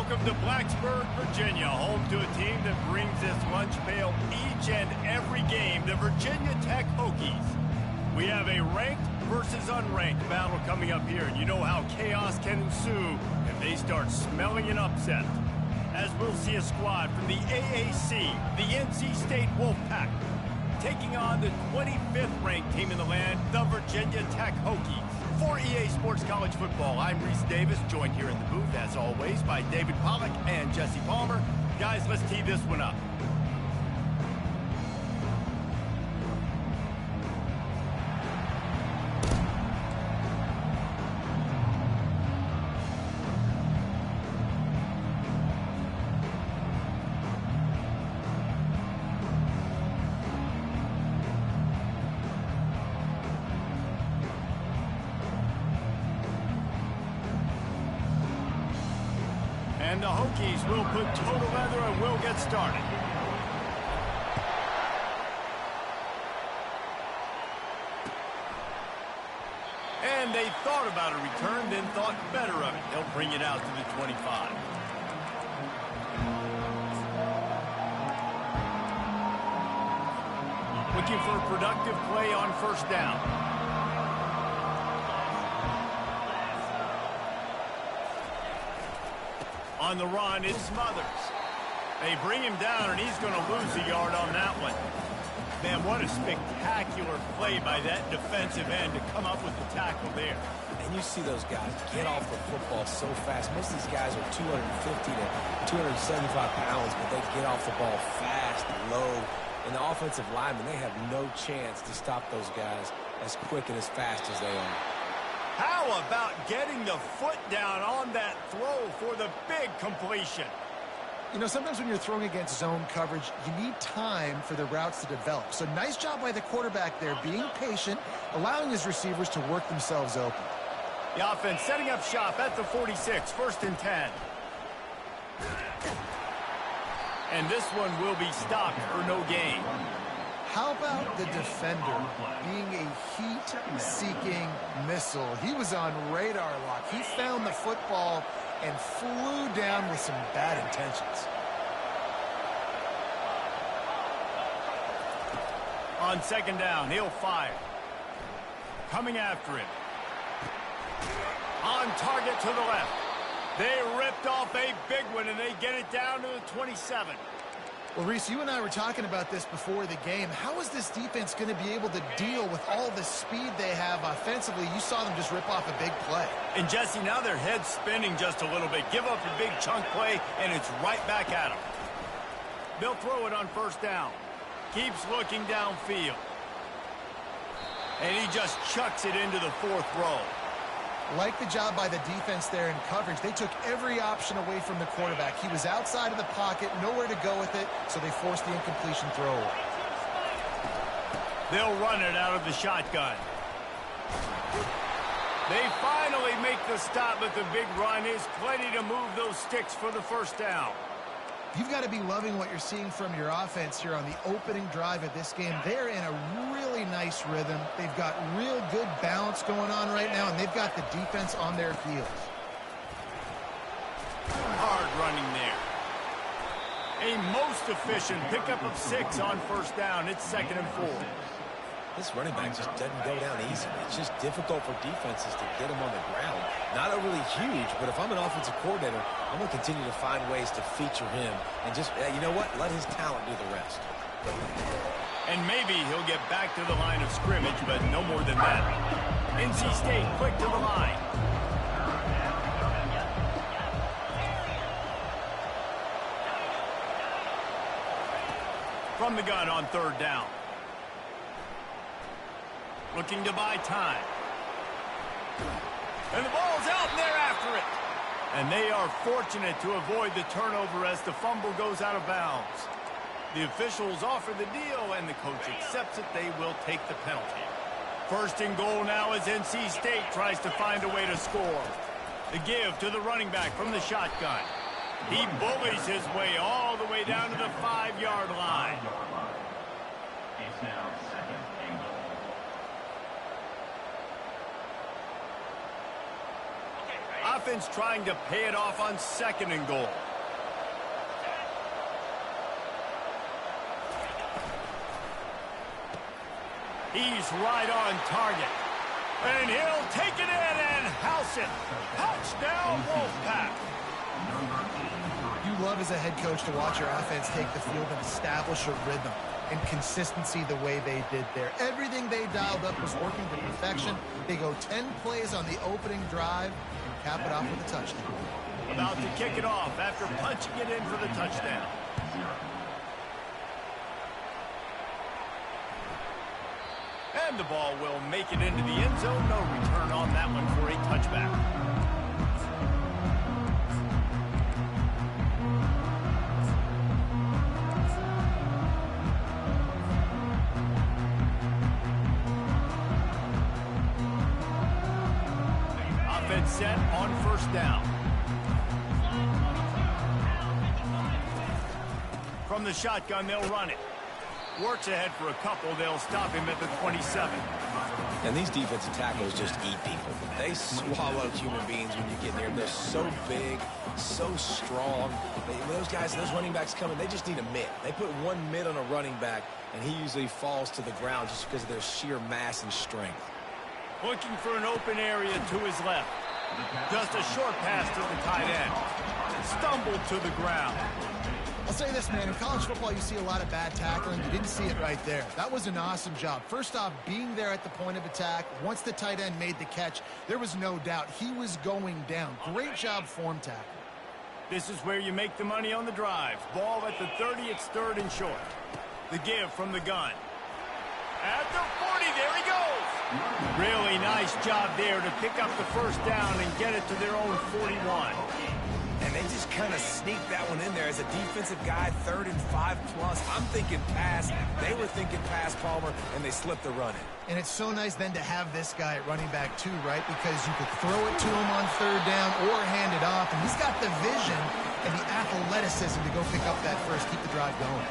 Welcome to Blacksburg, Virginia, home to a team that brings this lunch pail each and every game, the Virginia Tech Hokies. We have a ranked versus unranked battle coming up here, and you know how chaos can ensue if they start smelling an upset. As we'll see a squad from the AAC, the NC State Wolfpack, taking on the 25th ranked team in the land, the Virginia Tech Hokies. For EA Sports College Football, I'm Reese Davis, joined here in the booth, as always, by David Pollack and Jesse Palmer. Guys, let's tee this one up. And the Hokies will put total leather and will get started. And they thought about a return, then thought better of it. They'll bring it out to the 25. Looking for a productive play on first down. On the run, it's Smothers. They bring him down, and he's going to lose a yard on that one. Man, what a spectacular play by that defensive end to come up with the tackle there. And you see those guys get off the football so fast. Most of these guys are 250 to 275 pounds, but they get off the ball fast, low. And the offensive linemen, they have no chance to stop those guys as quick and as fast as they are. How about getting the foot down on that throw for the big completion? You know, sometimes when you're throwing against zone coverage, you need time for the routes to develop. So nice job by the quarterback there, being patient, allowing his receivers to work themselves open. The offense setting up shop at the 46, 1st and 10. And this one will be stopped for no gain. How about the defender being a heat-seeking missile? He was on radar lock. He found the football and flew down with some bad intentions. On second down, he'll fire. Coming after him. On target to the left. They ripped off a big one, and they get it down to the 27. Well, Reese, you and I were talking about this before the game. How is this defense going to be able to deal with all the speed they have offensively? You saw them just rip off a big play. And, Jesse, now their head's spinning just a little bit. Give up a big chunk play, and it's right back at them. They'll throw it on first down. Keeps looking downfield. And he just chucks it into the 4th row. Like the job by the defense there in coverage. They took every option away from the quarterback. He was outside of the pocket, nowhere to go with it, so they forced the incompletion throw. They'll run it out of the shotgun. They finally make the stop, but the big run is plenty to move those sticks for the first down. You've got to be loving what you're seeing from your offense here on the opening drive of this game. They're in a really nice rhythm. They've got real good balance going on right now, and they've got the defense on their heels. Hard running there. A most efficient pickup of 6 on first down. It's 2nd and 4. This running back just doesn't go down easy. It's just difficult for defenses to get him on the ground. Not overly huge, but if I'm an offensive coordinator, I'm going to continue to find ways to feature him. And just, you know what? Let his talent do the rest. And maybe he'll get back to the line of scrimmage, but no more than that. NC State quick to the line. From the gun on 3rd down. Looking to buy time. And the ball's out, and they're after it. And they are fortunate to avoid the turnover as the fumble goes out of bounds. The officials offer the deal, and the coach accepts it. They will take the penalty. 1st and goal now as NC State tries to find a way to score. The give to the running back from the shotgun. He bullies his way all the way down to the 5-yard line. It's now 2nd and goal. defense trying to pay it off on 2nd and goal. He's right on target. And he'll take it in and house it. Touchdown, Wolfpack. You love as a head coach to watch your offense take the field and establish a rhythm and consistency the way they did there. Everything they dialed up was working to perfection. They go 10 plays on the opening drive and cap it off with a touchdown. About to kick it off after punching it in for the touchdown. And the ball will make it into the end zone. No return on that one for a touchback. Offense set on 1st down. From the shotgun, they'll run it. Works ahead for a couple. They'll stop him at the 27. And these defensive tackles just eat people. They swallow human beings when you get near them. They're so big, so strong. Those guys, those running backs coming, they just need a mid. They put one mid on a running back, and he usually falls to the ground just because of their sheer mass and strength. Looking for an open area to his left. Just a short pass to the tight end. Stumbled to the ground. I'll say this, man. In college football, you see a lot of bad tackling. You didn't see it right there. That was an awesome job. First off, being there at the point of attack. Once the tight end made the catch, there was no doubt he was going down. Great job form tackle. This is where you make the money on the drive. Ball at the 30, it's 3rd and short. The give from the gun. At the 40, there he goes. Really nice job there to pick up the 1st down and get it to their own 41. And they just kind of sneaked that one in there as a defensive guy, 3rd and 5+. I'm thinking pass. They were thinking pass, Palmer, and they slipped the run in. And it's so nice then to have this guy at running back too, right? Because you could throw it to him on 3rd down or hand it off. And he's got the vision and the athleticism to go pick up that first, keep the drive going.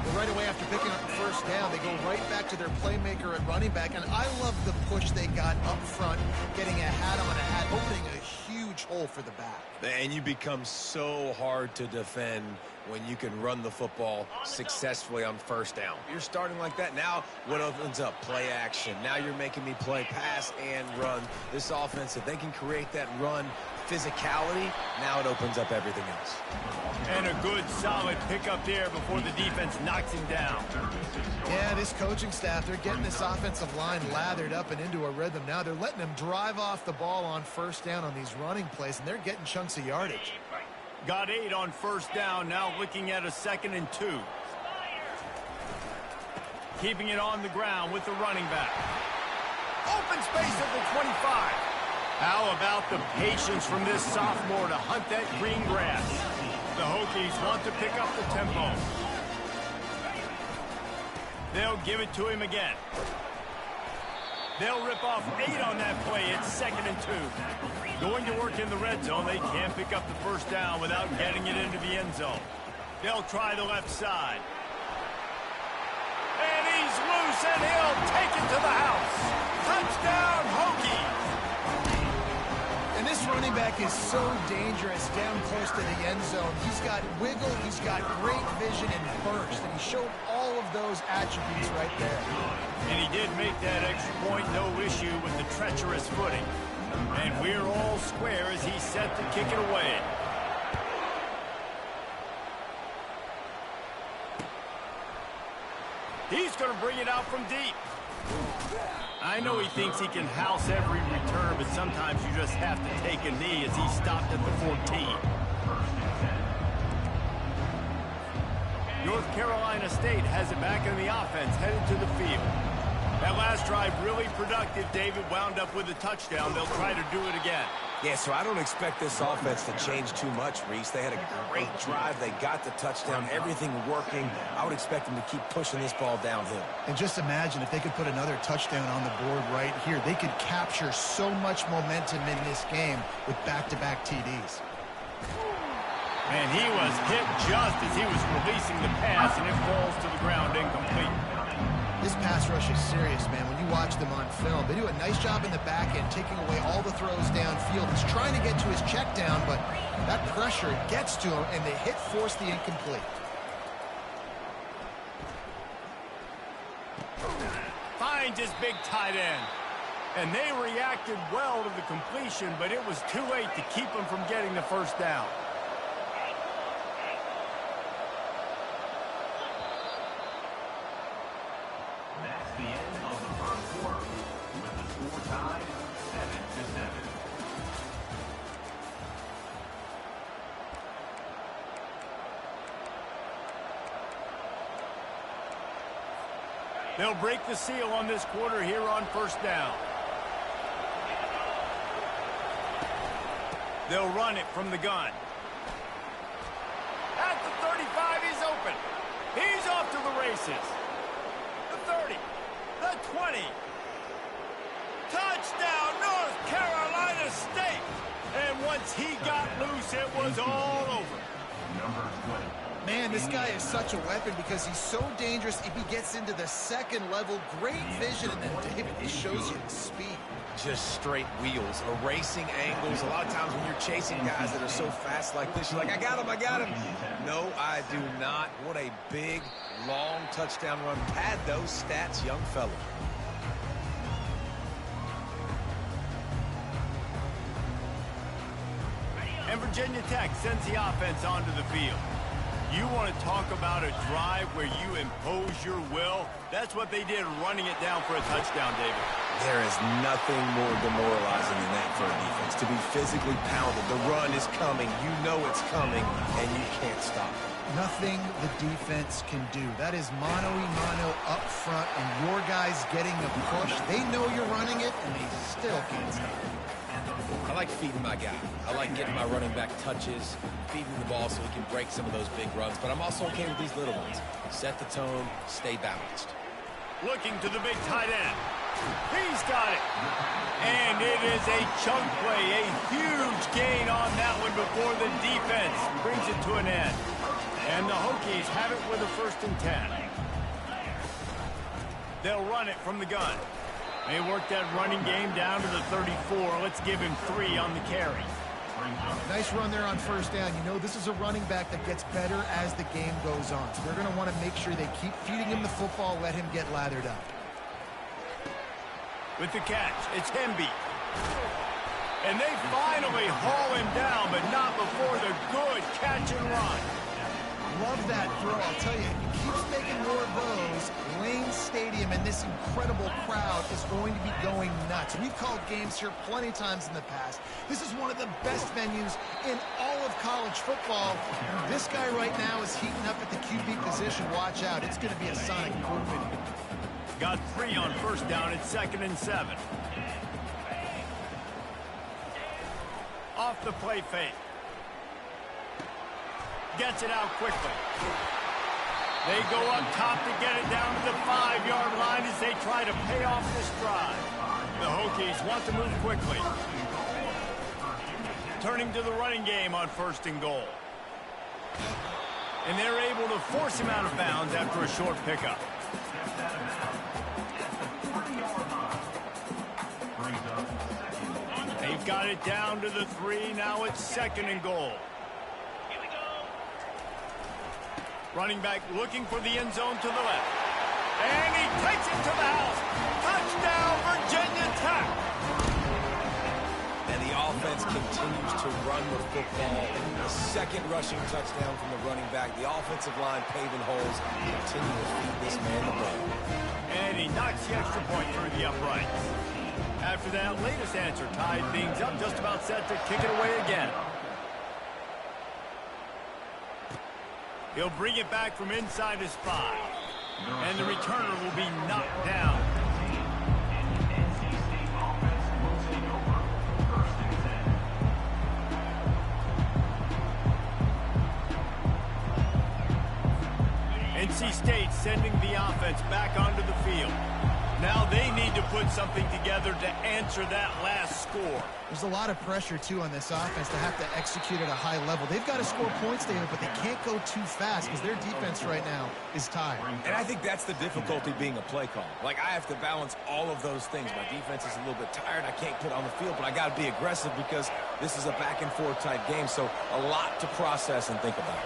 But right away after picking up the 1st down, they go right back to their playmaker at running back. And I love the push they got up front, getting a hat on a hat, opening a huge hole for the back. And you become so hard to defend when you can run the football successfully on 1st down. You're starting like that. Now what opens up? Play action. Now you're making me play pass and run. This offense, if they can create that run physicality, now it opens up everything else. And a good solid pickup there before the defense knocks him down. Yeah, this coaching staff, they're getting this offensive line lathered up and into a rhythm. Now they're letting them drive off the ball on 1st down on these running plays, and they're getting chunks of yardage. Got 8 on 1st down, now looking at a 2nd and 2. Keeping it on the ground with the running back. Open space at the 25. How about the patience from this sophomore to hunt that green grass? The Hokies want to pick up the tempo. They'll give it to him again. They'll rip off 8 on that play. It's 2nd and 2. Going to work in the red zone. They can't pick up the 1st down without getting it into the end zone. They'll try the left side. And he's loose, and he'll take it to the house. Touchdown, Hokies. And this running back is so dangerous down close to the end zone. He's got wiggle, he's got great vision and burst, and he showed all of those attributes right there. And he did make that extra point, no issue with the treacherous footing. And we're all square as he's set to kick it away. He's going to bring it out from deep. I know he thinks he can house every return, but sometimes you just have to take a knee as he stopped at the 14. North Carolina State has it back in the offense, headed to the field. That last drive really productive. David wound up with a touchdown. They'll try to do it again. Yeah, so I don't expect this offense to change too much, Reese. They had a great drive. They got the touchdown, everything working. I would expect them to keep pushing this ball downhill. And just imagine if they could put another touchdown on the board right here. They could capture so much momentum in this game with back-to-back TDs. And he was hit just as he was releasing the pass, and it falls to the ground incomplete. This pass rush is serious, man. When you watch them on film, they do a nice job in the back end, taking away all the throws downfield. He's trying to get to his check down, but that pressure gets to him, and the hit forced the incomplete. Finds his big tight end. And they reacted well to the completion, but it was too late to keep him from getting the first down. That's the end of the first quarter, with the score tied 7-7. They'll break the seal on this quarter here on first down. They'll run it from the gun. At the 35, he's open. He's off to the races. The 30, the 20. Touchdown, North Carolina State. And once he got loose, it was all over. Number 20. Man, this guy is such a weapon because he's so dangerous if he gets into the second level. Great vision, and then David, he shows you the speed. Just straight wheels, erasing angles. A lot of times when you're chasing guys that are so fast like this, you're like, I got him, I got him. No, I do not. What a big, long touchdown run. Pad those stats, young fella. And Virginia Tech sends the offense onto the field. You want to talk about a drive where you impose your will? That's what they did, running it down for a touchdown, David. There is nothing more demoralizing than that for a defense. To be physically pounded. The run is coming. You know it's coming, and you can't stop it. Nothing the defense can do. That is mano-a-mano up front, and your guys getting a push. They know you're running it, and they still can't stop it. I like feeding my guy. I like getting my running back touches, feeding the ball so he can break some of those big runs. But I'm also okay with these little ones. Set the tone, stay balanced. Looking to the big tight end. He's got it. And it is a chunk play, a huge gain on that one before the defense brings it to an end. And the Hokies have it with a 1st and 10. They'll run it from the gun. They work that running game down to the 34. Let's give him 3 on the carry. Nice run there on first down. You know, this is a running back that gets better as the game goes on. So they're going to want to make sure they keep feeding him the football, let him get lathered up. With the catch, it's Hemby. And they finally haul him down, but not before the good catch and run. Love that throw. I'll tell you, he keeps making more of those. Lane Stadium and this incredible crowd is going to be going nuts. We've called games here plenty of times in the past. This is one of the best venues in all of college football. This guy right now is heating up at the QB position. Watch out. It's going to be a sonic boom in here. Got 3 on first down. It's 2nd and 7. Off the play fake. Gets it out quickly. They go up top to get it down to the 5-yard line as they try to pay off this drive. The Hokies want to move quickly. Turning to the running game on 1st and goal. And they're able to force him out of bounds after a short pickup. They've got it down to the 3. Now it's 2nd and goal. Running back looking for the end zone to the left. And he takes it to the house. Touchdown, Virginia Tech. And the offense continues to run the football. The 2nd rushing touchdown from the running back. The offensive line paving holes. Continue to feed this man the ball. And he knocks the extra point through the uprights. After that latest answer tied things up, just about set to kick it away again. He'll bring it back from inside his 5. And the returner will be knocked down. NC State sending the offense back onto the field. Now they need to put something together to answer that last score. There's a lot of pressure, too, on this offense to have to execute at a high level. They've got to score points, David, but they can't go too fast because their defense right now is tired. And I think that's the difficulty being a play call. Like, I have to balance all of those things. My defense is a little bit tired. I can't put on the field, but I got to be aggressive because this is a back-and-forth type game, so a lot to process and think about.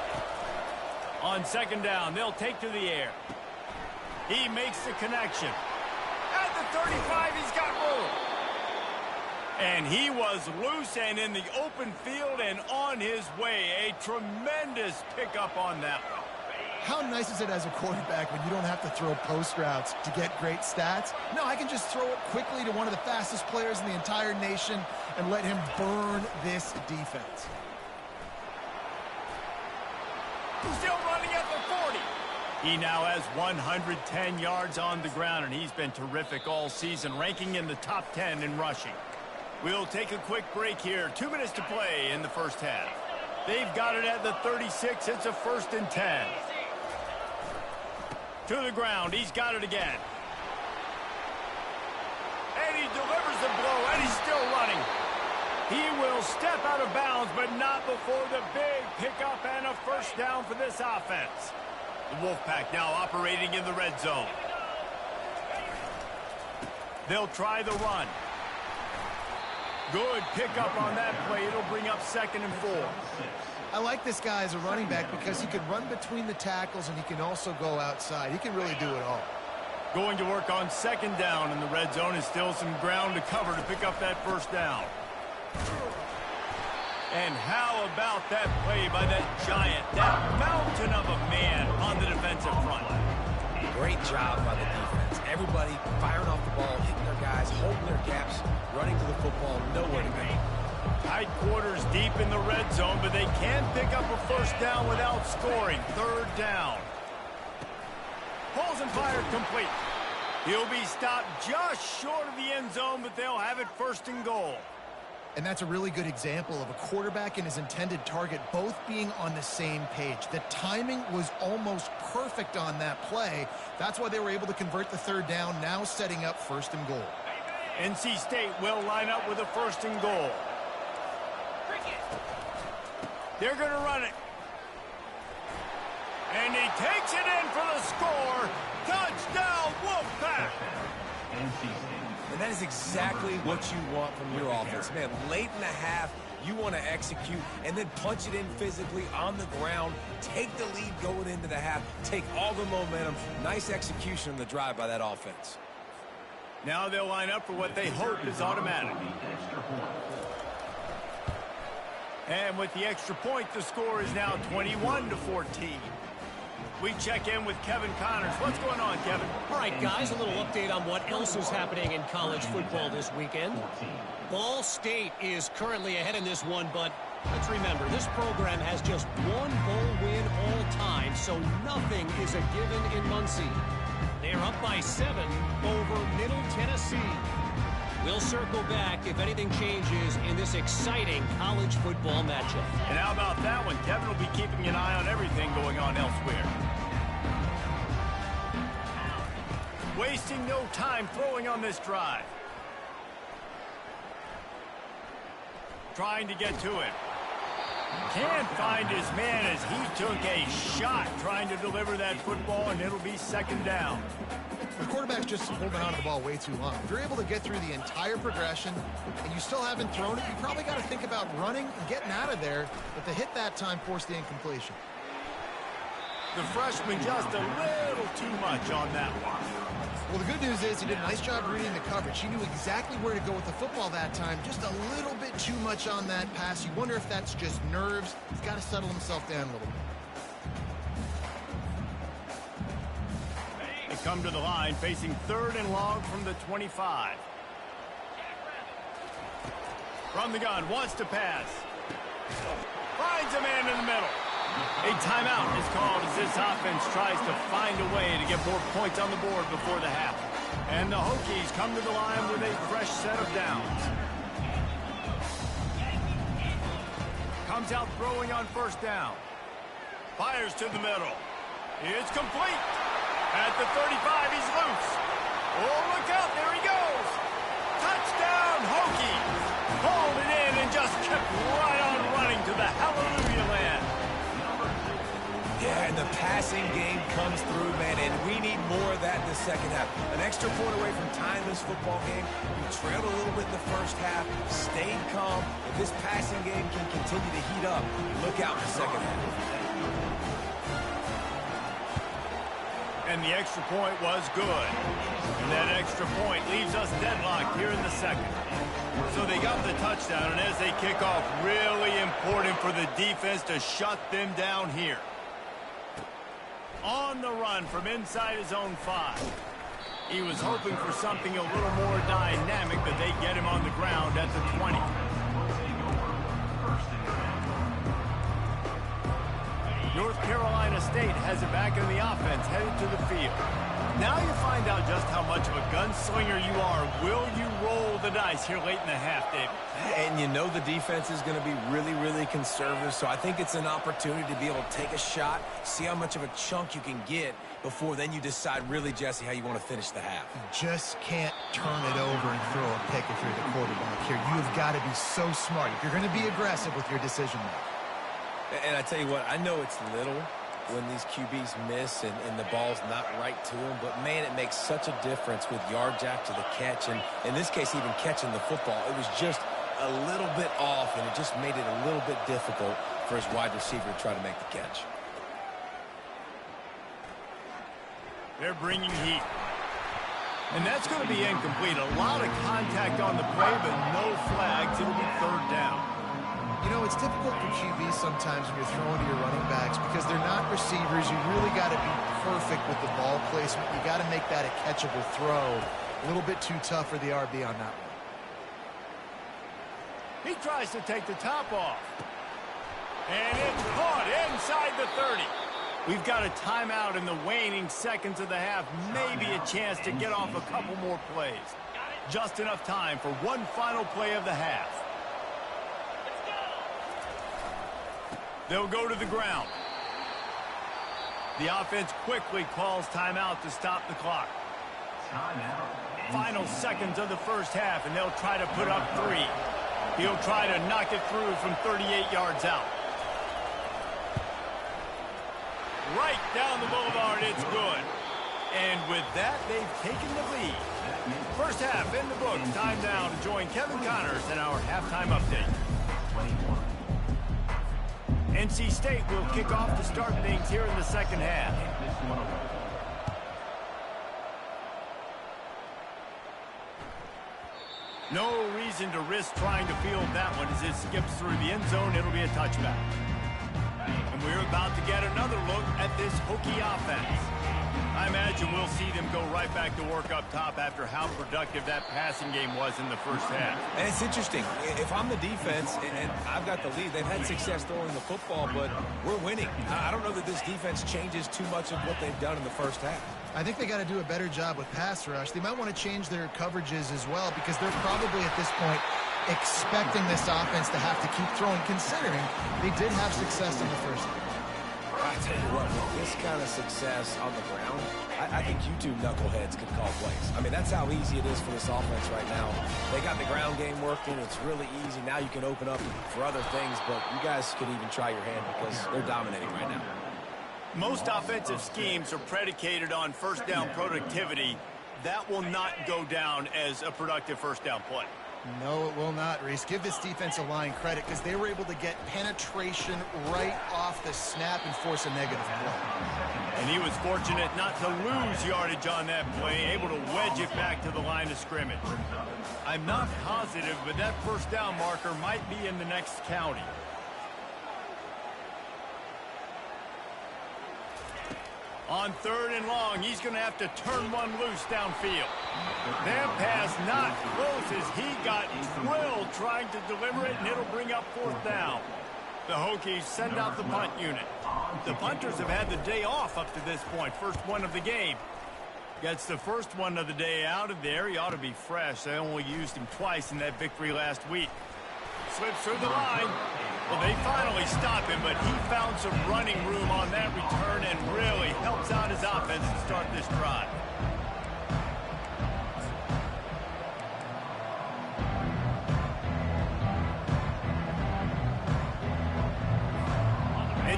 On second down, they'll take to the air. He makes the connection. At the 35, he's got room. And he was loose and in the open field and on his way. A tremendous pickup on that one. How nice is it as a quarterback when you don't have to throw post routes to get great stats? No, I can just throw it quickly to one of the fastest players in the entire nation and let him burn this defense. Still running at the 40. He now has 110 yards on the ground, and he's been terrific all season, ranking in the top 10 in rushing. We'll take a quick break here. 2 minutes to play in the first half. They've got it at the 36. It's a 1st and 10. To the ground. He's got it again. And he delivers the blow, and he's still running. He will step out of bounds, but not before the big pickup and a first down for this offense. The Wolfpack now operating in the red zone. They'll try the run. Good pickup on that play. It'll bring up 2nd and 4. I like this guy as a running back because he can run between the tackles and he can also go outside. He can really do it all. Going to work on 2nd down in the red zone. Is still some ground to cover to pick up that first down. And how about that play by that giant, that mountain of a man on the defensive front? Great job by the defense. Everybody firing off the ball, hitting their guys, holding their gaps, running to the football, nowhere to go. Tight quarters deep in the red zone, but they can pick up a first down without scoring. 3rd down. Pulls and fired complete. He'll be stopped just short of the end zone, but they'll have it 1st and goal. And that's a really good example of a quarterback and his intended target both being on the same page. The timing was almost perfect on that play. That's why they were able to convert the 3rd down, now setting up 1st and goal. NC State will line up with a 1st and goal. They're going to run it. And he takes it in for the score. Touchdown, Wolfpack! And that is exactly what you want from your offense. Man, late in the half, you want to execute and then punch it in physically on the ground. Take the lead going into the half. Take all the momentum. Nice execution on the drive by that offense. Now they'll line up for what they hope is automatic. And with the extra point, the score is now 21-14. We check in with Kevin Connors. What's going on, Kevin? All right, guys, a little update on what else is happening in college football this weekend. Ball State is currently ahead in this one, but let's remember, this program has just one bowl win all time, so nothing is a given in Muncie. They're up by 7 over Middle Tennessee. We'll circle back if anything changes in this exciting college football matchup. And how about that one? Kevin will be keeping an eye on everything going on elsewhere. Wasting no time throwing on this drive. Trying to get to it. Can't find his man as he took a shot trying to deliver that football, and it'll be 2nd down. The quarterback's just holding on to the ball way too long. If you're able to get through the entire progression and you still haven't thrown it, you probably got to think about running and getting out of there, but the hit that time forced the incompletion. The freshman just a little too much on that one. Well, the good news is he did a nice job reading the coverage. He knew exactly where to go with the football that time. Just a little bit too much on that pass. You wonder if that's just nerves. He's got to settle himself down a little bit. They come to the line facing 3rd and long from the 25. From the gun, wants to pass. Finds a man in the middle. A timeout is called as this offense tries to find a way to get more points on the board before the half. And the Hokies come to the line with a fresh set of downs. Comes out throwing on 1st down. Fires to the middle. It's complete. At the 35, he's loose. Oh, look out. There he goes. Touchdown, Hokies. Hauled it in and just kept right on running to the hallelujah land. Yeah, and the passing game comes through, man, and we need more of that in the second half. An extra point away from tying this football game. We trailed a little bit in the first half, stayed calm. If this passing game can continue to heat up, look out in the second half. And the extra point was good. And that extra point leaves us deadlocked here in the second. So they got the touchdown, and as they kick off, really important for the defense to shut them down here. On the run from inside his own 5. He was hoping for something a little more dynamic, but they get him on the ground at the 20. North Carolina State has it back in the offense, headed to the field. Now you find out just how much of a gunslinger you are. Will you roll the dice here late in the half, David? And you know the defense is going to be really, really conservative, so I think it's an opportunity to be able to take a shot, see how much of a chunk you can get before then you decide really, Jesse, how you want to finish the half. You just can't turn it over and throw a pick if you're the quarterback here. You've got to be so smart if you're going to be aggressive with your decision making. And I tell you what, I know it's little when these QBs miss and the ball's not right to them, but man, it makes such a difference with yards after the catch, and in this case, even catching the football. It was just a little bit off, and it just made it a little bit difficult for his wide receiver to try to make the catch. They're bringing heat. And that's going to be incomplete. A lot of contact on the play, but no flags. It'll be third down. You know, it's difficult for QBs sometimes when you're throwing to your running backs because they're not receivers. You really got to be perfect with the ball placement. You got to make that a catchable throw. A little bit too tough for the RB on that one. He tries to take the top off. And it's caught inside the 30. We've got a timeout in the waning seconds of the half. Maybe a chance to get off a couple more plays. Just enough time for one final play of the half. They'll go to the ground. The offense quickly calls timeout to stop the clock. Final seconds of the first half, and they'll try to put up 3. He'll try to knock it through from 38 yards out. Right down the boulevard, it's good. And with that, they've taken the lead. First half in the books. Time now to join Kevin Connors in our halftime update. NC State will kick off to start things here in the second half. No reason to risk trying to field that one as it skips through the end zone. It'll be a touchback. And we're about to get another look at this Hokie offense. I imagine we'll see them go right back to work up top after how productive that passing game was in the first half. And it's interesting. If I'm the defense and I've got the lead, they've had success throwing the football, but we're winning. I don't know that this defense changes too much of what they've done in the first half. I think they got to do a better job with pass rush. They might want to change their coverages as well because they're probably at this point expecting this offense to have to keep throwing, considering they did have success in the first half. I tell you what, with this kind of success on the ground, I think you two knuckleheads could call plays. I mean, that's how easy it is for this offense right now. They got the ground game working. It's really easy. Now you can open up for other things, but you guys could even try your hand because they're dominating right now. Most offensive schemes are predicated on first down productivity. That will not go down as a productive first down play. No, it will not, Reese. Give this defensive line credit because they were able to get penetration right off the snap and force a negative play. And he was fortunate not to lose yardage on that play, able to wedge it back to the line of scrimmage. I'm not positive, but that first down marker might be in the next county. On third and long, he's going to have to turn one loose downfield. That pass not close as he got drilled trying to deliver it, and it'll bring up fourth down. The Hokies send out the punt unit. The punters have had the day off up to this point, first one of the game. Gets the first one of the day out of there. He ought to be fresh. They only used him twice in that victory last week. Slips through the line. Well, they finally stop him, but he found some running room on that return and really helps out his offense to start this drive.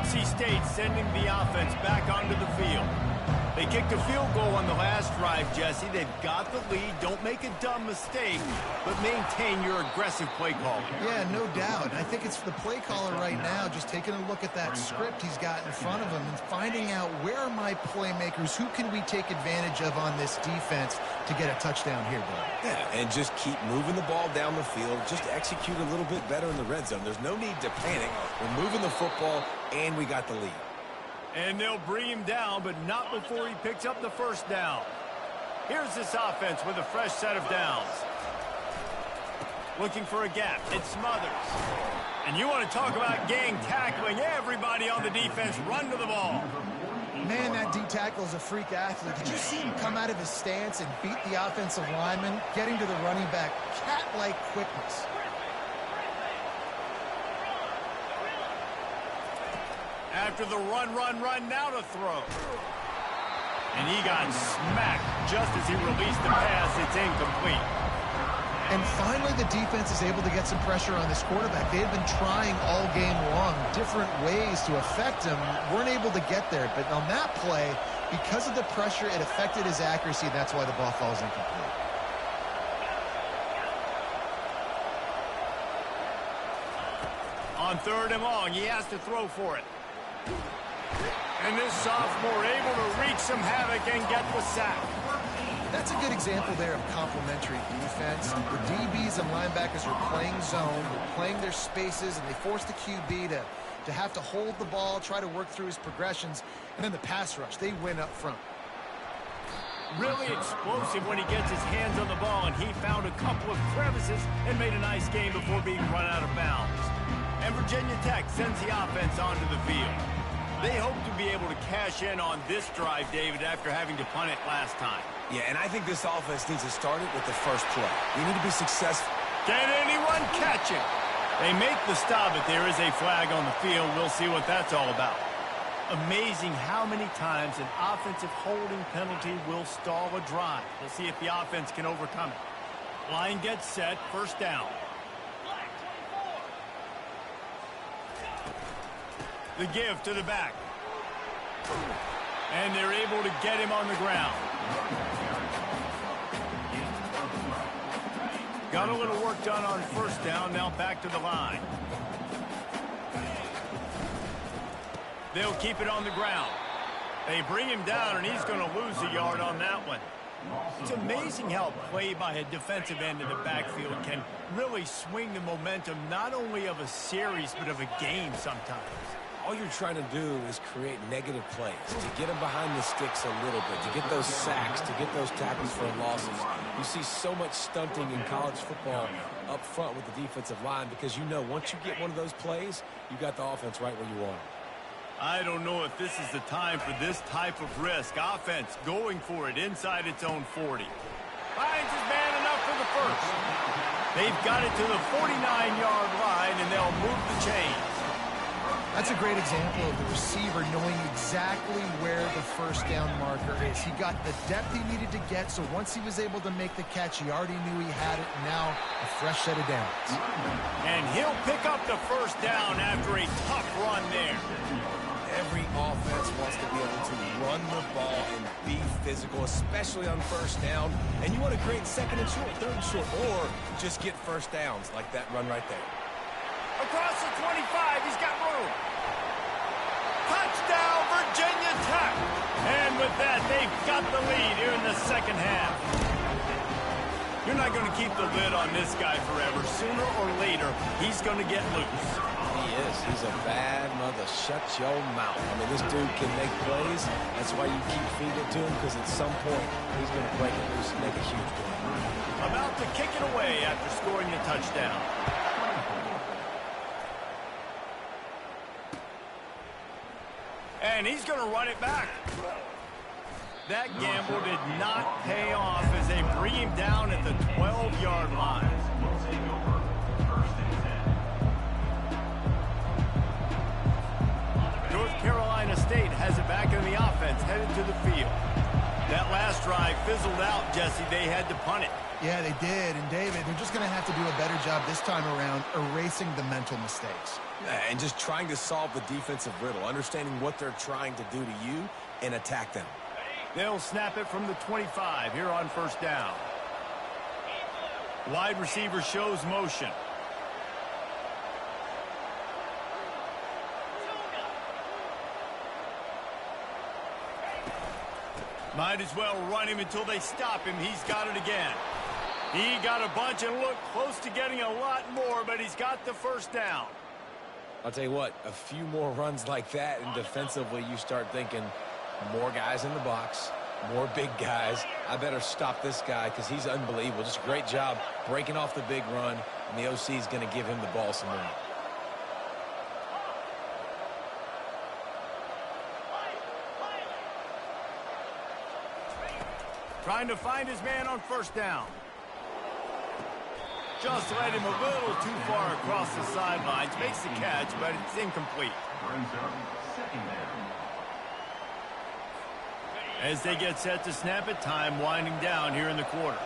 NC State sending the offense back onto the field. They kicked a field goal on the last drive, Jesse. They've got the lead. Don't make a dumb mistake, but maintain your aggressive play calling. Yeah, no doubt. I think it's the play caller right now just taking a look at that script he's got in front of him and finding out where are my playmakers, who can we take advantage of on this defense to get a touchdown here, Bill. Yeah, and just keep moving the ball down the field. Just execute a little bit better in the red zone. There's no need to panic. We're moving the football, and we got the lead. And they'll bring him down, but not before he picks up the first down. Here's this offense with a fresh set of downs. Looking for a gap. It smothers. And you want to talk about gang tackling. Everybody on the defense run to the ball. Man, that D-tackle is a freak athlete. Did you see him come out of his stance and beat the offensive lineman, getting to the running back? Cat-like quickness. After the run, now to throw. And he got smacked just as he released the pass. It's incomplete. And finally, the defense is able to get some pressure on this quarterback. They had been trying all game long, different ways to affect him. Weren't able to get there. But on that play, because of the pressure, it affected his accuracy. That's why the ball falls incomplete. On 3rd and long, he has to throw for it. And this sophomore able to wreak some havoc and get the sack. That's a good example there of complementary defense. The DBs and linebackers are playing zone, they're playing their spaces, and they force the QB to have to hold the ball, try to work through his progressions, and then the pass rush, they win up front. Really explosive when he gets his hands on the ball, and he found a couple of crevices and made a nice game before being run out of bounds. And Virginia Tech sends the offense onto the field. They hope to be able to cash in on this drive, David, after having to punt it last time. Yeah, and I think this offense needs to start it with the first play. We need to be successful. Can anyone catch it? They make the stop, but there is a flag on the field. We'll see what that's all about. Amazing how many times an offensive holding penalty will stall a drive. We'll see if the offense can overcome it. Line gets set, first down. The give to the back. And they're able to get him on the ground. Got a little work done on first down, now back to the line. They'll keep it on the ground. They bring him down, and he's going to lose a yard on that one. It's amazing how play by a defensive end in the backfield can really swing the momentum not only of a series, but of a game sometimes. All you're trying to do is create negative plays, to get them behind the sticks a little bit, to get those sacks, to get those tackles for losses. You see so much stunting in college football up front with the defensive line because you know once you get one of those plays, you got the offense right where you want it. I don't know if this is the time for this type of risk. Offense going for it inside its own 40. Finds his man enough for the first. They've got it to the 49-yard line, and they'll move the chains. That's a great example of the receiver knowing exactly where the first down marker is. He got the depth he needed to get, so once he was able to make the catch, he already knew he had it, and now a fresh set of downs. And he'll pick up the first down after a tough run there. Every offense wants to be able to run the ball and be physical, especially on first down. And you want to create second and short, third and short, or just get first downs like that run right there. Across the 25, he's got room. Touchdown, Virginia Tech. And with that, they've got the lead here in the second half. You're not going to keep the lid on this guy forever. Sooner or later, he's going to get loose. He is. He's a bad mother. Shut your mouth. I mean, this dude can make plays. That's why you keep feeding it to him, because at some point, he's going to break it loose and make a huge play. About to kick it away after scoring the touchdown. And he's going to run it back. That gamble did not pay off as they bring him down at the 12-yard line. North Carolina State has it back in the offense, headed to the field. That last drive fizzled out, Jesse. They had to punt it. Yeah, they did. And, David, they're just going to have to do a better job this time around erasing the mental mistakes. And just trying to solve the defensive riddle, understanding what they're trying to do to you and attack them. They'll snap it from the 25 here on first down. Wide receiver shows motion. Might as well run him until they stop him. He's got it again. He got a bunch and looked close to getting a lot more, but he's got the first down. I'll tell you what, a few more runs like that, and defensively you start thinking more guys in the box, more big guys. I better stop this guy because he's unbelievable. Just a great job breaking off the big run, and the OC is going to give him the ball some more. Trying to find his man on first down. Just led him a little too far across the sidelines. Makes the catch, but it's incomplete. Brings up second down. As they get set to snap it, time winding down here in the quarter.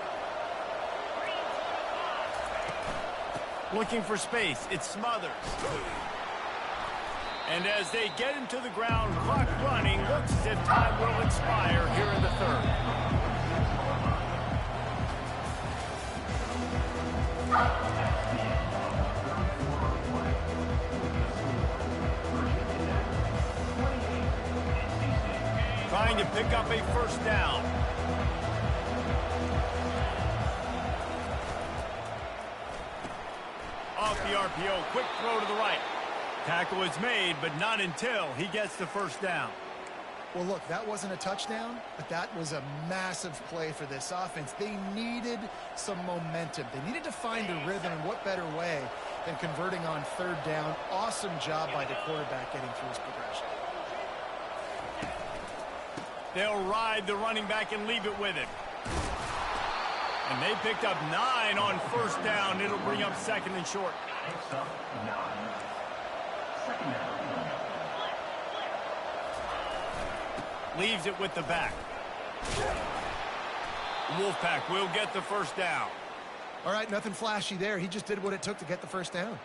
Looking for space. It's Smothers. And as they get him to the ground, clock running, looks as if time will expire here in the third. Trying to pick up a first down. Off the RPO, quick throw to the right. Tackle is made, but not until he gets the first down. Well, look, that wasn't a touchdown, but that was a massive play for this offense. They needed some momentum. They needed to find a rhythm, and what better way than converting on third down. Awesome job by the quarterback getting through his progression. They'll ride the running back and leave it with him. And they picked up 9 on first down. It'll bring up second and short. Picks up 9. Second down. Leaves it with the back. Wolfpack will get the first down. All right, nothing flashy there. He just did what it took to get the first down.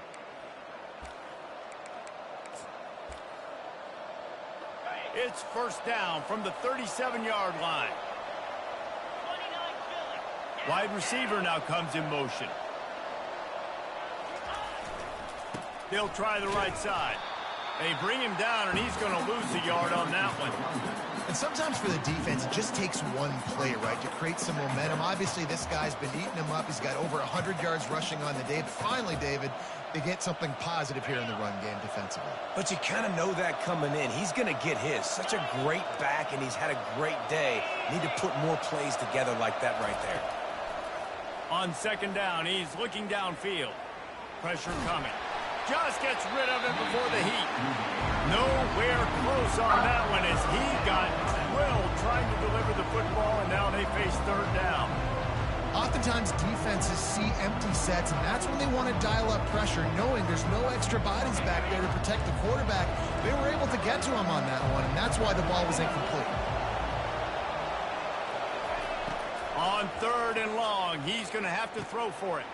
It's first down from the 37-yard line. Wide receiver now comes in motion. They'll try the right side. They bring him down, and he's going to lose the yard on that one. And sometimes for the defense, it just takes one play, right, to create some momentum. Obviously, this guy's been eating him up. He's got over 100 yards rushing on the day. But finally, David, they get something positive here in the run game defensively. But you kind of know that coming in. He's going to get his. Such a great back, and he's had a great day. Need to put more plays together like that right there. On second down, he's looking downfield. Pressure coming. Just gets rid of it before the heat. Nowhere close on that one as he got drilled trying to deliver the football, and now they face third down. Oftentimes, defenses see empty sets, and that's when they want to dial up pressure, knowing there's no extra bodies back there to protect the quarterback. They were able to get to him on that one, and that's why the ball was incomplete. On third and long, he's going to have to throw for it.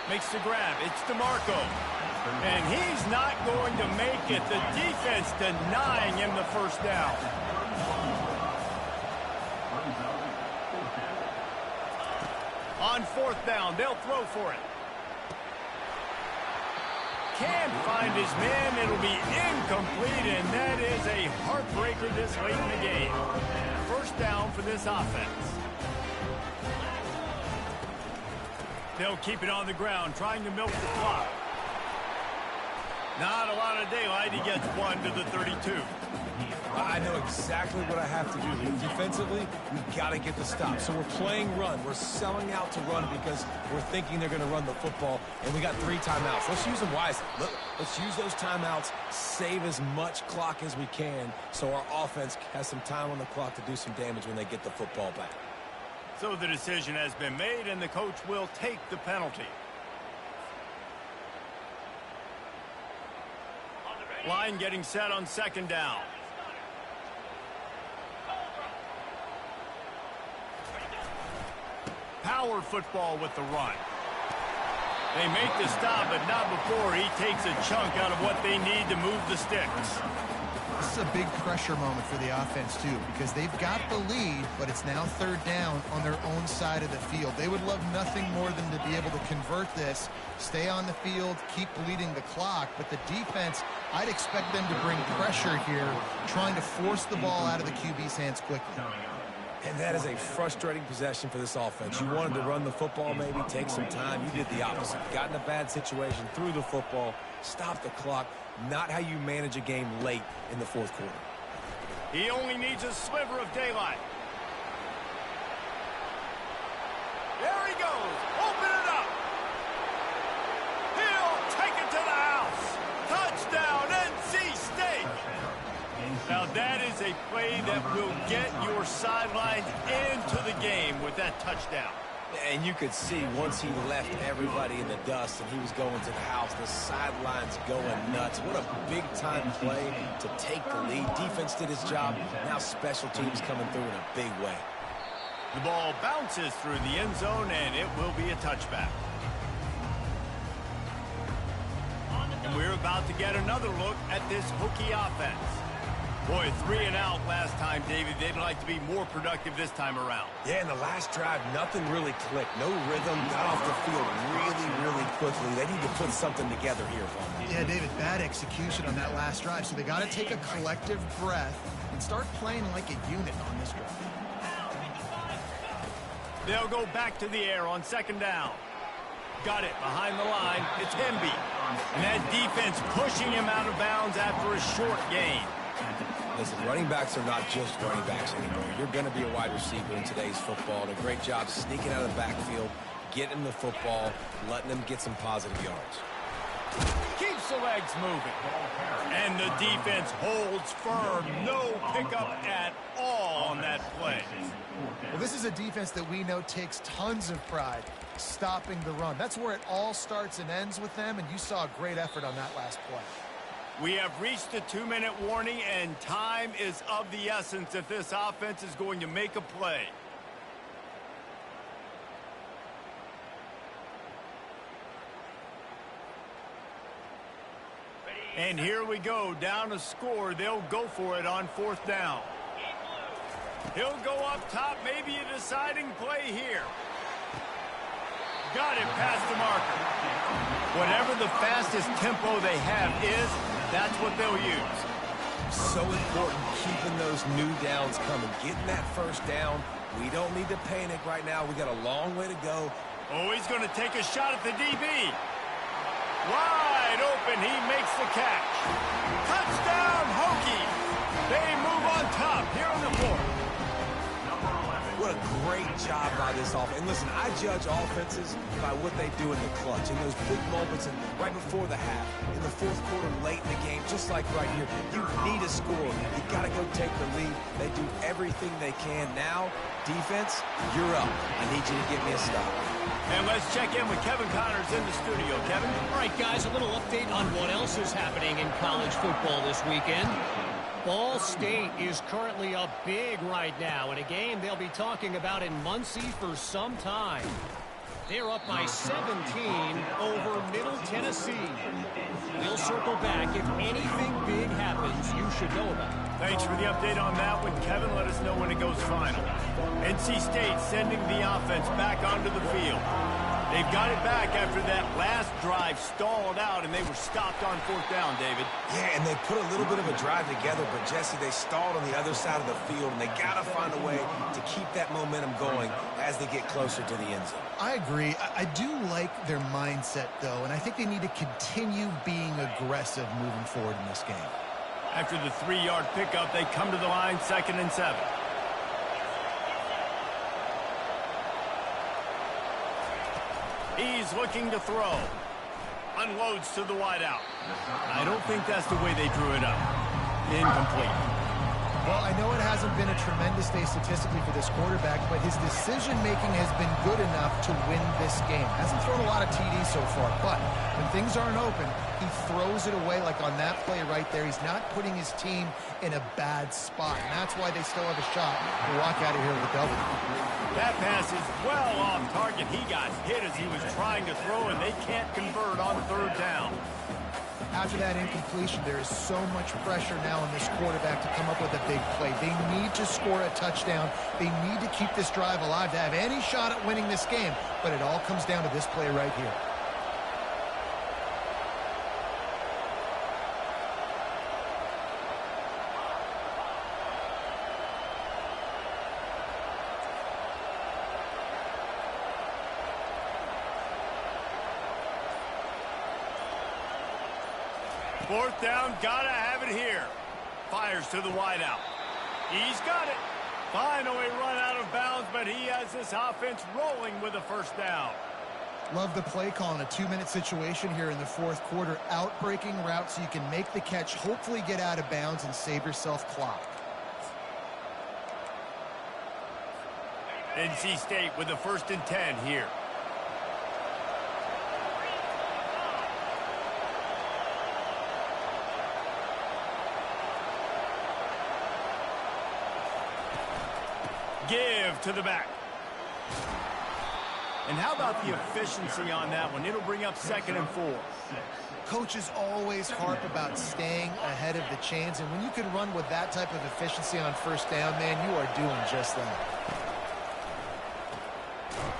Makes the grab. It's DeMarco. And he's not going to make it. The defense denying him the first down. On fourth down, they'll throw for it. Can't find his man. It'll be incomplete, and that is a heartbreaker this late in the game. First down for this offense. They'll keep it on the ground, trying to milk the clock. Not a lot of daylight. He gets one to the 32. I know exactly what I have to do. Defensively, we've got to get the stop. So we're playing run. We're selling out to run because we're thinking they're going to run the football, and we got 3 timeouts. Let's use them wisely. Let's use those timeouts, save as much clock as we can so our offense has some time on the clock to do some damage when they get the football back. So the decision has been made, and the coach will take the penalty. Line getting set on second down. power football with the run. They make the stop, but not before he takes a chunk out of what they need to move the sticks. This is a big pressure moment for the offense, too, because they've got the lead, but it's now third down on their own side of the field. They would love nothing more than to be able to convert this, stay on the field, keep bleeding the clock. But the defense, I'd expect them to bring pressure here, trying to force the ball out of the QB's hands quickly. And that is a frustrating possession for this offense. You wanted to run the football, maybe take some time. You did the opposite. Got in a bad situation, threw the football, stopped the clock. Not how you manage a game late in the fourth quarter. He only needs a sliver of daylight. There he goes. Open it up. He'll take it to the house. Touchdown, NC State. Now that is a play that will get your sidelines into the game with that touchdown. And you could see once he left everybody in the dust and he was going to the house, the sidelines going nuts. What a big-time play to take the lead. Defense did his job. Now special teams coming through in a big way. The ball bounces through the end zone, and it will be a touchback. And we're about to get another look at this Hokie offense. Boy, 3 and out last time, David. They'd like to be more productive this time around. Yeah, in the last drive, nothing really clicked. No rhythm, got off the field really quickly. They need to put something together here. Yeah, David, bad execution on that last drive. So they got to take a collective breath and start playing like a unit on this drive. They'll go back to the air on second down. Got it behind the line. It's Hemby. And that defense pushing him out of bounds after a short gain. Listen, running backs are not just running backs anymore. You're going to be a wide receiver in today's football. And a great job sneaking out of the backfield, getting the football, letting them get some positive yards. Keeps the legs moving. And the defense holds firm. No pickup at all on that play. Well, this is a defense that we know takes tons of pride stopping the run. That's where it all starts and ends with them, and you saw a great effort on that last play. We have reached the 2-minute warning, and time is of the essence if this offense is going to make a play. And here we go, down a score. They'll go for it on fourth down. He'll go up top, maybe a deciding play here. Got it past the marker. Whatever the fastest tempo they have is, that's what they'll use. So important keeping those new downs coming. Getting that first down. We don't need to panic right now. We got a long way to go. Oh, he's going to take a shot at the DB. Wide open, he makes the catch. Touchdown, Hokies. They move on top here on the fourth. What a great job by this offense. And listen, I judge offenses by what they do in the clutch, in those big moments, and right before the half, in the fourth quarter, late in the game, just like right here. You need a score. You got to go take the lead. They do everything they can. Now, defense, you're up. I need you to give me a stop. And let's check in with Kevin Connors in the studio. Kevin? All right, guys, a little update on what else is happening in college football this weekend. Ball State is currently up big right now in a game they'll be talking about in Muncie for some time. They're up by 17 over Middle Tennessee. We'll circle back. If anything big happens, you should know about it. Thanks for the update on that one, Kevin. Let us know when it goes final. NC State sending the offense back onto the field. They've got it back after that last drive stalled out, and they were stopped on fourth down, David. Yeah, and they put a little bit of a drive together, but, Jesse, they stalled on the other side of the field, and they got to find a way to keep that momentum going as they get closer to the end zone. I agree. I do like their mindset, though, and I think they need to continue being aggressive moving forward in this game. After the 3-yard pickup, they come to the line, 2nd and 7. He's looking to throw. Unloads to the wideout. I don't think that's the way they drew it up. Incomplete. Well, I know it hasn't been a tremendous day statistically for this quarterback, but his decision-making has been good enough to win this game. Hasn't thrown a lot of TDs so far, but when things aren't open, he throws it away like on that play right there. He's not putting his team in a bad spot, and that's why they still have a shot to walk out of here with a W. That pass is well off target. He got hit as he was trying to throw, and they can't convert on third down. After that incompletion, there is so much pressure now on this quarterback to come up with a big play. They need to score a touchdown. They need to keep this drive alive to have any shot at winning this game. But it all comes down to this play right here. Fourth down, gotta have it here. Fires to the wideout. He's got it. Finally run out of bounds, but he has this offense rolling with a first down. Love the play call in a 2-minute situation here in the fourth quarter. Out-breaking route so you can make the catch, hopefully get out of bounds, and save yourself clock. NC State with the 1st and 10 here. Give to the back. And how about the efficiency on that one? It'll bring up 2nd and 4. Coaches always harp about staying ahead of the chains, and when you can run with that type of efficiency on first down, man, you are doing just that.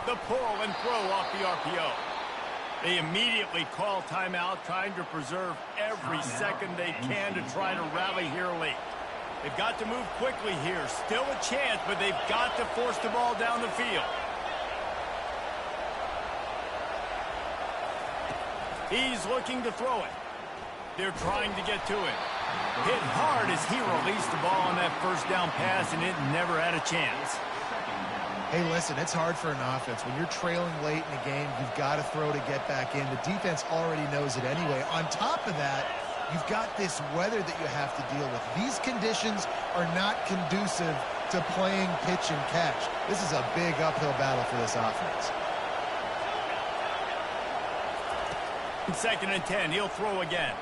The pull and throw off the RPO. They immediately call timeout, trying to preserve every second they can to try to rally here late. They've got to move quickly here. Still a chance, but they've got to force the ball down the field. He's looking to throw it. They're trying to get to him. Hit hard as he released the ball on that first down pass, and it never had a chance. Hey, listen, it's hard for an offense. When you're trailing late in the game, you've got to throw to get back in. The defense already knows it anyway. On top of that, you've got this weather that you have to deal with. These conditions are not conducive to playing pitch and catch. This is a big uphill battle for this offense. 2nd and 10, he'll throw again.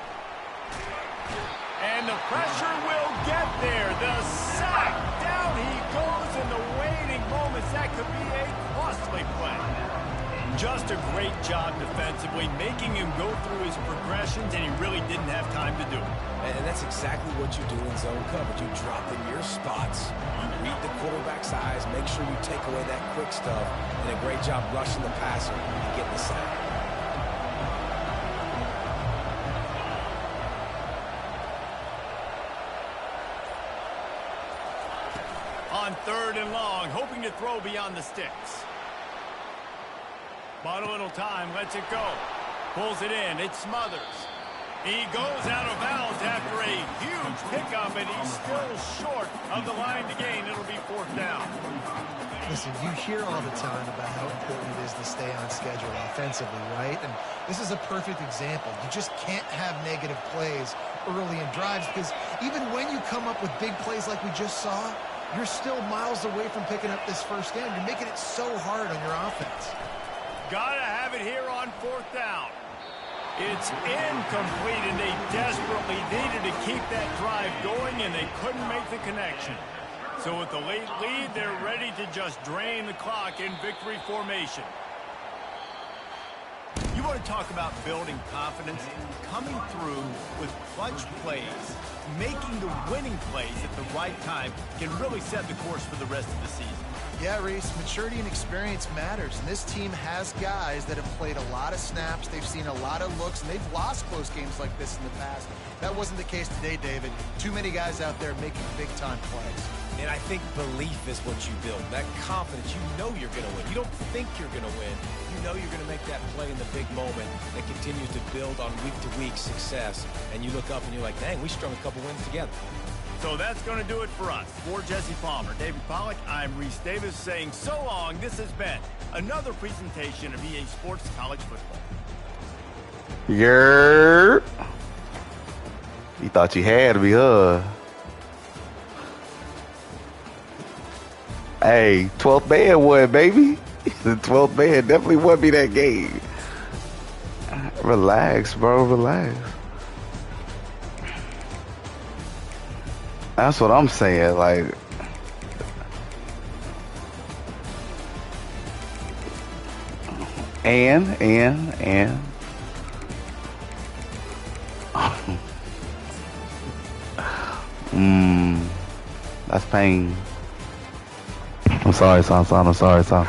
And the pressure will get there. The sack, down he goes in the waiting moments. That could be a costly play. Just a great job defensively, making him go through his progressions, and he really didn't have time to do it. And that's exactly what you do in zone coverage. You drop in your spots, you read the quarterback's eyes, make sure you take away that quick stuff, and a great job rushing the passer and getting the sack. On 3rd and long, hoping to throw beyond the sticks. Bought a little time, lets it go. Pulls it in, it smothers. He goes out of bounds after a huge pickup, and he's still short of the line to gain. It'll be 4th down. Listen, you hear all the time about how important it is to stay on schedule offensively, right? And this is a perfect example. You just can't have negative plays early in drives, because even when you come up with big plays like we just saw, you're still miles away from picking up this first down. You're making it so hard on your offense. Gotta have it here on 4th down. It's incomplete, and they desperately needed to keep that drive going, and they couldn't make the connection. So with the late lead, they're ready to just drain the clock in victory formation. You want to talk about building confidence? Coming through with clutch plays, making the winning plays at the right time can really set the course for the rest of the season. Yeah, Reese, maturity and experience matters, and this team has guys that have played a lot of snaps, they've seen a lot of looks, and they've lost close games like this in the past. That wasn't the case today, David. Too many guys out there making big-time plays. And I think belief is what you build. That confidence, you know you're going to win. You don't think you're going to win. You know you're going to make that play in the big moment that continues to build on week-to-week success. And you look up and you're like, dang, we strung a couple wins together. So that's going to do it for us. For Jesse Palmer, David Pollack, I'm Reese Davis saying so long. This has been another presentation of EA Sports College Football. Yerp. You thought you had me, huh? Hey, 12th man won, baby. The 12th man definitely won me that game. Relax, bro. Relax. That's what I'm saying. Like, And. That's pain. I'm sorry, son. I'm sorry, son.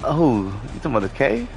Oh, you talking about the K?